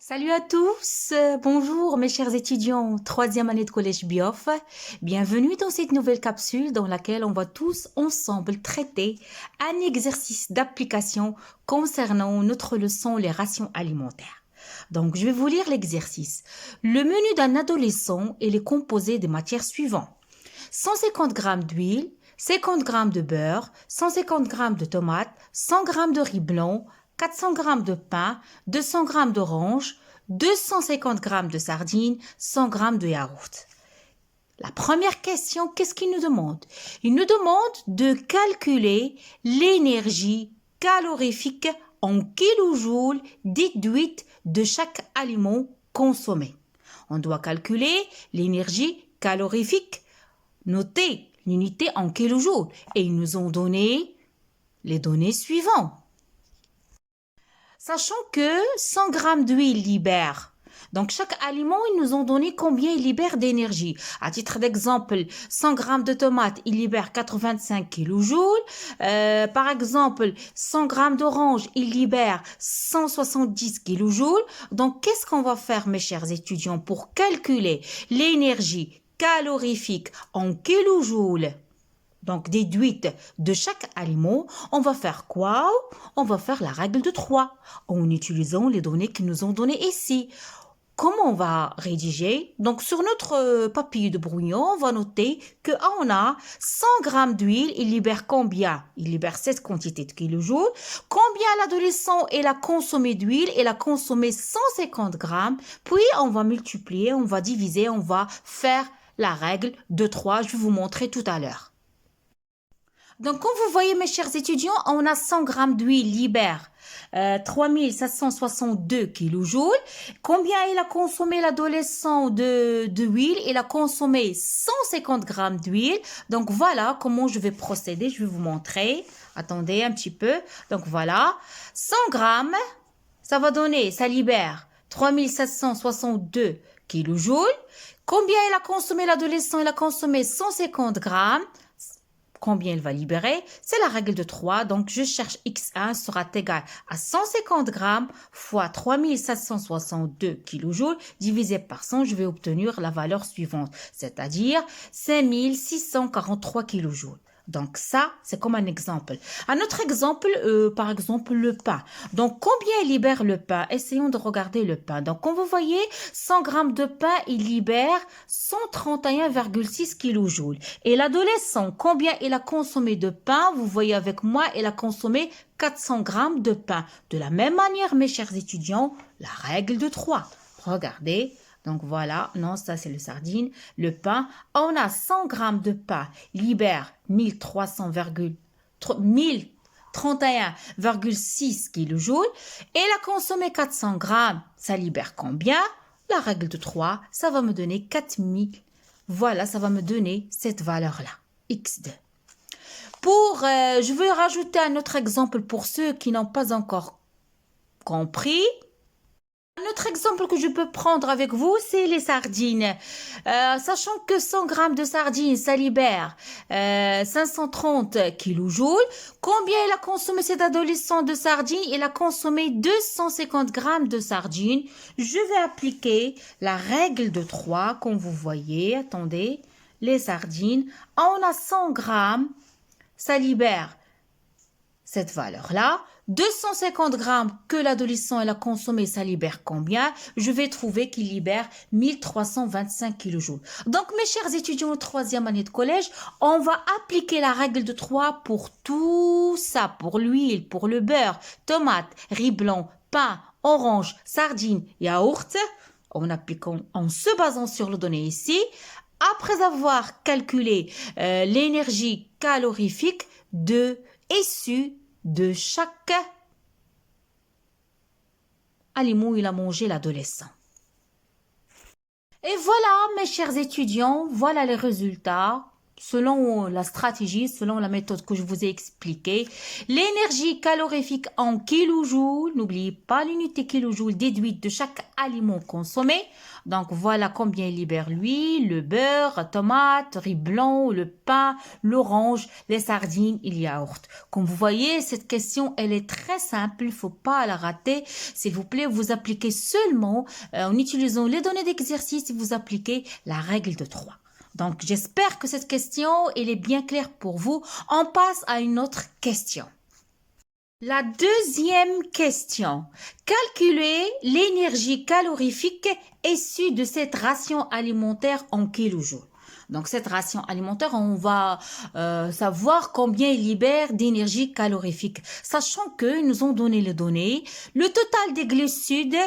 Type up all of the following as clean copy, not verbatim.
Salut à tous, bonjour mes chers étudiants, troisième année de collège Biof. Bienvenue dans cette nouvelle capsule dans laquelle on va tous ensemble traiter un exercice d'application concernant notre leçon les rations alimentaires. Donc je vais vous lire l'exercice. Le menu d'un adolescent est composé des matières suivantes. 150 g d'huile, 50 g de beurre, 150 g de tomates, 100 g de riz blanc, 400 g de pain, 200 g d'orange, 250 g de sardines, 100 g de yaourt. La première question, qu'est-ce qu'il nous demande? Il nous demande de calculer l'énergie calorifique en kilojoules déduite de chaque aliment consommé. On doit calculer l'énergie calorifique, noter l'unité en kilojoules et ils nous ont donné les données suivantes. Sachant que 100 g d'huile libère, donc chaque aliment, ils nous ont donné combien il libère d'énergie. À titre d'exemple, 100 g de tomates, il libère 85 kJ. Par exemple, 100 g d'orange, il libère 170 kJ. Donc, qu'est-ce qu'on va faire, mes chers étudiants, pour calculer l'énergie calorifique en kilojoules? Donc, déduite de chaque aliment, on va faire quoi? On va faire la règle de 3 en utilisant les données qu'ils nous ont données ici. Comment on va rédiger? Donc, sur notre papier de brouillon, on va noter qu'on a 100 g d'huile. Il libère combien? Il libère cette quantité de kilojoules. Combien l'adolescent il a consommé d'huile? Il a consommé 150 g. Puis, on va multiplier, on va diviser, on va faire la règle de 3. Je vais vous montrer tout à l'heure. Donc, comme vous voyez, mes chers étudiants, on a 100 g d'huile libère 3762 kJ. Combien il a consommé l'adolescent d'huile? Il a consommé 150 g d'huile. Donc, voilà comment je vais procéder. Je vais vous montrer. Attendez un petit peu. Donc, voilà. 100 g, ça libère 3762 kJ. Combien il a consommé l'adolescent? Il a consommé 150 g. Combien il va libérer? C'est la règle de 3. Donc, je cherche X1 sera égal à 150 g fois 3762 kJ divisé par 100. Je vais obtenir la valeur suivante, c'est-à-dire 5643 kJ. Donc, ça, c'est comme un exemple. Un autre exemple, par exemple, le pain. Donc, combien il libère le pain? Essayons de regarder le pain. Donc, comme vous voyez, 100 g de pain, il libère 131,6 kJ. Et l'adolescent, combien il a consommé de pain? Vous voyez avec moi, il a consommé 400 g de pain. De la même manière, mes chers étudiants, la règle de 3. Regardez. Donc voilà, non, ça c'est le sardine. Le pain, on a 100 g de pain, libère 1031,6 kJ. Et la consommer 400 g, ça libère combien? La règle de 3, ça va me donner 4000. Voilà, ça va me donner cette valeur-là, X2. Je vais rajouter un autre exemple pour ceux qui n'ont pas encore compris. Un autre exemple que je peux prendre avec vous, c'est les sardines. Sachant que 100 g de sardines, ça libère 530 kJ. Combien il a consommé cet adolescent de sardines? Il a consommé 250 g de sardines. Je vais appliquer la règle de 3, comme vous voyez. Attendez, les sardines, on a 100 g, ça libère cette valeur-là. 250 g que l'adolescent a consommé, ça libère combien? Je vais trouver qu'il libère 1325 kJ. Donc, mes chers étudiants de troisième année de collège, on va appliquer la règle de 3 pour tout ça, pour l'huile, pour le beurre, tomate, riz blanc, pain, orange, sardines, yaourt, en se basant sur les données ici. Après avoir calculé l'énergie calorifique issue de chaque aliment où il a mangé l'adolescent. Et voilà, mes chers étudiants, voilà les résultats. selon la stratégie, selon la méthode que je vous ai expliquée. L'énergie calorifique en kilojoules, n'oubliez pas l'unité kilojoule déduite de chaque aliment consommé. Donc voilà combien il libère l'huile, le beurre, tomate, riz blanc, le pain, l'orange, les sardines et le yaourt. Comme vous voyez, cette question, elle est très simple, il ne faut pas la rater. S'il vous plaît, vous appliquez seulement, en utilisant les données d'exercice, vous appliquez la règle de 3. Donc, j'espère que cette question, elle est bien claire pour vous. On passe à une autre question. La deuxième question. Calculez l'énergie calorifique issue de cette ration alimentaire en kilojoules. Donc, cette ration alimentaire, on va savoir combien il libère d'énergie calorifique. Sachant qu'ils nous ont donné les données, le total des glucides,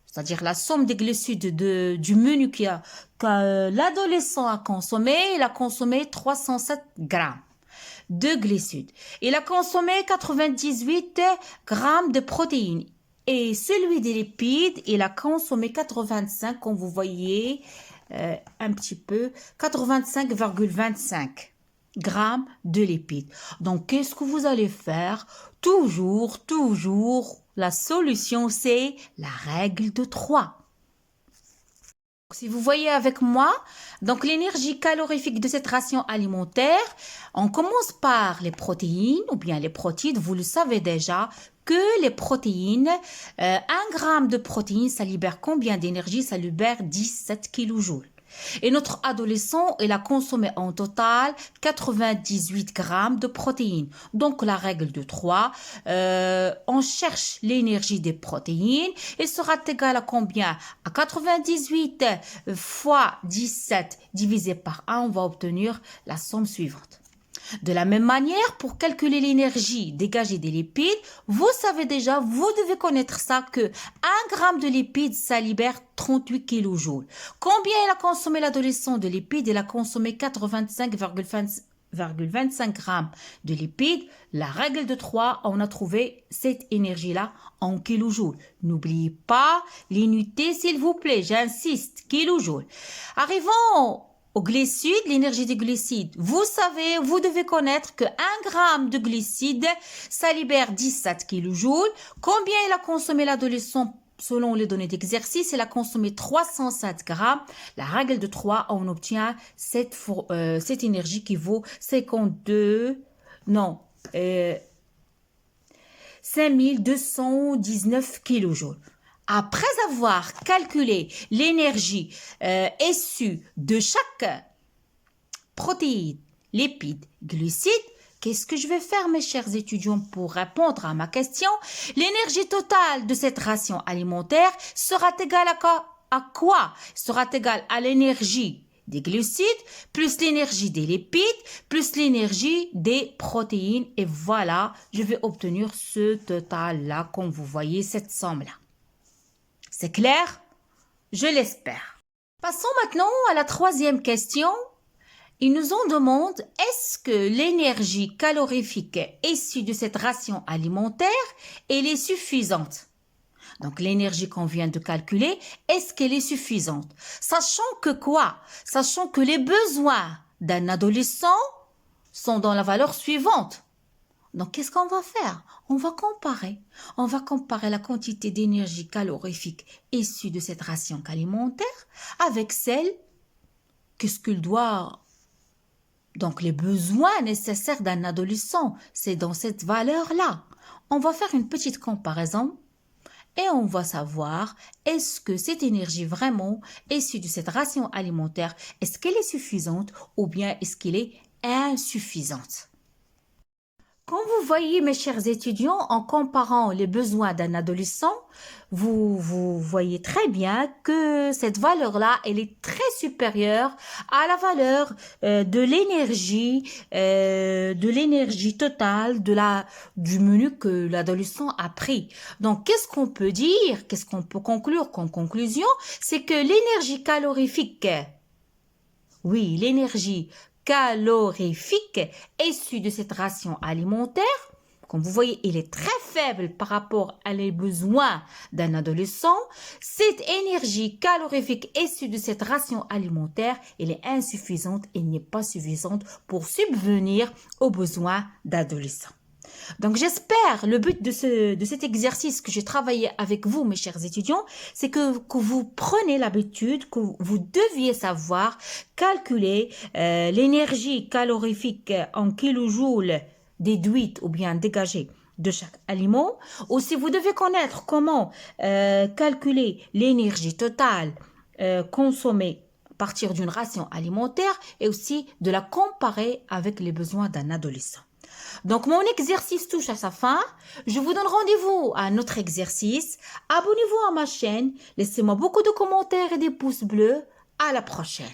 c'est-à-dire la somme des glucides du menu que l'adolescent a consommé, il a consommé 307 grammes de glucides. Il a consommé 98 grammes de protéines. Et celui des lipides, il a consommé 85, comme vous voyez, un petit peu, 85,25 grammes de lipides. Donc, qu'est-ce que vous allez faire? Toujours, la solution, c'est la règle de 3. Si vous voyez avec moi, donc l'énergie calorifique de cette ration alimentaire, on commence par les protéines ou bien les protides. Vous le savez déjà que les protéines, 1 gramme de protéines, ça libère combien d'énergie? Ça libère 17 kilojoules. Et notre adolescent, il a consommé en total 98 grammes de protéines. Donc, la règle de 3, on cherche l'énergie des protéines. Il sera égal à combien? À 98 fois 17 divisé par 1, on va obtenir la somme suivante. De la même manière, pour calculer l'énergie dégagée des lipides, vous savez déjà, vous devez connaître ça, que 1 gramme de lipides, ça libère 38 kilojoules. Combien il a consommé l'adolescent de lipides? Il a consommé 85,25 grammes de lipides. La règle de 3, on a trouvé cette énergie-là en kilojoules. N'oubliez pas l'unité, s'il vous plaît, j'insiste, kilojoules. Arrivons aux glucides, l'énergie des glucides. Vous savez, vous devez connaître que 1 gramme de glucides, ça libère 17 kilojoules. Combien il a consommé l'adolescent? Selon les données d'exercice, il a consommé 307 grammes. La règle de 3, on obtient cette énergie qui vaut 5219 kilojoules. Après avoir calculé l'énergie issue de chaque protéine, lipide, glucide, qu'est-ce que je vais faire, mes chers étudiants, pour répondre à ma question? L'énergie totale de cette ration alimentaire sera égale à quoi? Sera égale à l'énergie des glucides, plus l'énergie des lipides, plus l'énergie des protéines. Et voilà, je vais obtenir ce total-là, comme vous voyez, cette somme-là. C'est clair? Je l'espère. Passons maintenant à la troisième question. Ils nous en demandent, est-ce que l'énergie calorifique issue de cette ration alimentaire, elle est suffisante? Donc, l'énergie qu'on vient de calculer, est-ce qu'elle est suffisante? Sachant que quoi? Sachant que les besoins d'un adolescent sont dans la valeur suivante. Donc, qu'est-ce qu'on va faire? On va comparer. On va comparer la quantité d'énergie calorifique issue de cette ration alimentaire avec celle qu'est-ce qu'il doit. Donc, les besoins nécessaires d'un adolescent, c'est dans cette valeur-là. On va faire une petite comparaison et on va savoir est-ce que cette énergie vraiment issue de cette ration alimentaire, est-ce qu'elle est suffisante ou bien est-ce qu'elle est insuffisante? Comme vous voyez, mes chers étudiants, en comparant les besoins d'un adolescent, vous voyez très bien que cette valeur-là, elle est très supérieure à la valeur de l'énergie totale du menu que l'adolescent a pris. Donc, qu'est-ce qu'on peut dire? Qu'est-ce qu'on peut conclure comme conclusion? C'est que l'énergie calorifique, oui, l'énergie calorifique issue de cette ration alimentaire, comme vous voyez, il est très faible par rapport à les besoins d'un adolescent. Cette énergie calorifique issue de cette ration alimentaire, elle est insuffisante et n'est pas suffisante pour subvenir aux besoins d'adolescents. Donc j'espère, le but de cet exercice que j'ai travaillé avec vous, mes chers étudiants, c'est que vous prenez l'habitude, que vous deviez savoir calculer l'énergie calorifique en kilojoules déduite ou bien dégagée de chaque aliment. Aussi, vous devez connaître comment calculer l'énergie totale consommée à partir d'une ration alimentaire et aussi de la comparer avec les besoins d'un adolescent. Donc, mon exercice touche à sa fin. Je vous donne rendez-vous à un autre exercice. Abonnez-vous à ma chaîne. Laissez-moi beaucoup de commentaires et des pouces bleus. À la prochaine.